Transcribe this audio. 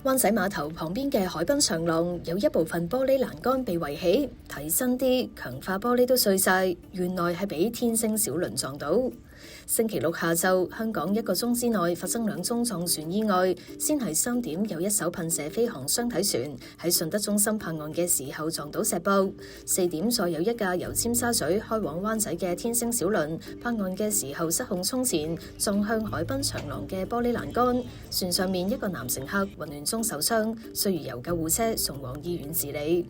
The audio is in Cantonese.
灣仔碼頭旁邊嘅海濱長廊有一部分玻璃欄杆被圍起，睇真啲，強化玻璃都碎晒，原來係俾天星小輪撞到。星期六下晝，香港1個鐘之內發生2宗撞船意外，先係3點有一艘噴射飛航雙體船喺順德中心泊岸嘅時候撞到石壆，4點再有一架由尖沙咀開往灣仔嘅天星小輪泊岸嘅時候失控衝前，撞向海濱長廊嘅玻璃欄杆，船上面1個男乘客混亂中受傷，需要由救護車送往醫院治理。